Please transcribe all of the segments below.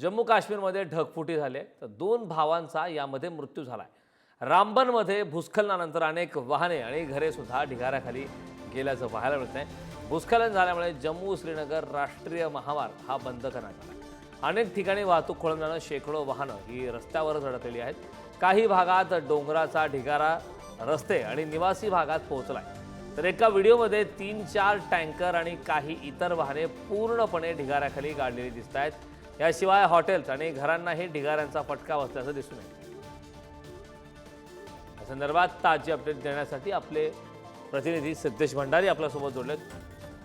जम्मू काश्मीरमध्ये ढगफुटी झाली तर 2 भावांचा यामध्ये मृत्यू झालाय। रामबनमध्ये भूस्खलनानंतर अनेक वाहने आणि घरे सुद्धा ढिगाऱ्याखाली गेल्याचं पाहायला मिळतंय। भूस्खलन झाल्यामुळे जम्मू श्रीनगर राष्ट्रीय महामार्ग हा बंद करण्यात आला। अनेक ठिकाणी वाहतूक खोळंबल्यानं शेकडो वाहनं ही रस्त्यावरच अडकलेली आहेत। काही भागात डोंगराचा ढिगारा रस्ते आणि निवासी भागात पोहोचलाय। तर एका व्हिडिओमध्ये 3-4 टँकर आणि काही इतर वाहने पूर्णपणे ढिगाऱ्याखाली गाडलेली दिसत आहेत। याशिवाय हॉटेल्स आणि घरांनाही ढिगाऱ्यांचा फटका बसल्याचं दिसून येतं। या संदर्भात ताजी अपडेट देण्यासाठी आपले प्रतिनिधी सिद्धेश भंडारी आपल्यासोबत जोडलेत।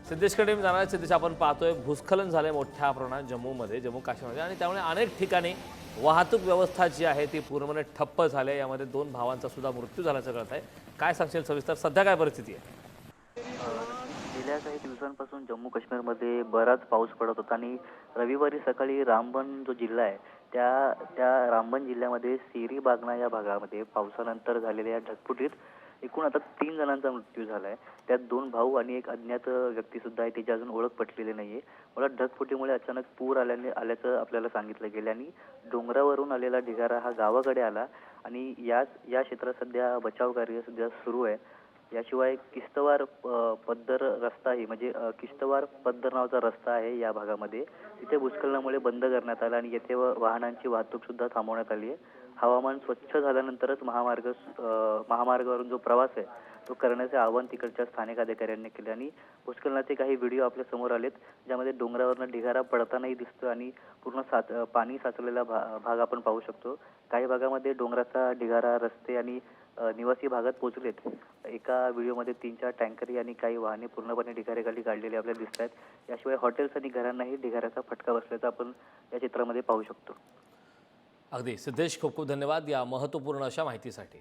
सिद्धेशकडे मी जाणार आहे। सिद्धेश, आपण पाहतोय भूस्खलन झाले मोठ्या प्रमाणात जम्मू काश्मीरमध्ये आणि त्यामुळे अनेक ठिकाणी वाहतूक व्यवस्था जी आहे ती पूर्णपणे ठप्प झाली। यामध्ये 2 भावांचा सुद्धा मृत्यू झाल्याचं कळत आहे। काय सांगशील सविस्तर, सध्या काय परिस्थिती आहे? गेल्या काही दिवसांपासून जम्मू काश्मीरमध्ये बराच पाऊस पडत होता आणि रविवारी सकाळी रामबन जो जिल्हा आहे त्या त्या रामबन जिल्ह्यामध्ये सेरी बागना या भागामध्ये पावसानंतर झालेल्या या ढगफुटीत एकूण आता 3 जणांचा मृत्यू झाला आहे। त्यात 2 भाऊ आणि एक अज्ञात व्यक्ती सुद्धा आहे, त्याची अजून ओळख पटलेली नाहीये। मला ढगफुटीमुळे अचानक पूर आल्याचं आपल्याला सांगितलं गेलं आणि डोंगरावरून आलेला ढिगारा हा गावाकडे आला आणि या क्षेत्रात सध्या बचाव कार्य सध्या सुरू आहे। याशिवाय किश्तवार पद्दर रस्ता आहे, म्हणजे किश्तवार पद्दर नावाचा रस्ता आहे या भागामध्ये, तिथे भूस्खलनामुळे बंद करण्यात आला आणि येथे वाहनांची वाहतूक सुद्धा थांबवण्यात आली आहे। हवामान स्वच्छ झाल्यानंतरच महामार्गावरून जो प्रवास आहे तो करण्याचे आवाहन तिकडच्या स्थानिक अधिकाऱ्यांनी केले आणि भूस्खलनाचे काही व्हिडिओ आपल्या समोर आलेत, ज्यामध्ये डोंगरावरनं ढिगारा पडतानाही दिसतो आणि पूर्ण पाणी साचलेला भाग आपण पाहू शकतो। काही भागामध्ये डोंगराचा ढिगारा रस्ते आणि निवासी भागात पोहोचलेत। एका व्हिडिओमध्ये 3-4 टँकरी आणि काही वाहने पूर्णपणे ढिगाऱ्याखाली काढलेली आपल्याला दिसत आहेत। याशिवाय हॉटेल्स आणि घरांनाही ढिगाऱ्याचा फटका बसल्याचा आपण या चित्रामध्ये पाहू शकतो। अगदी सिद्धेश, खूप खूप धन्यवाद या महत्त्वपूर्ण अशा माहितीसाठी।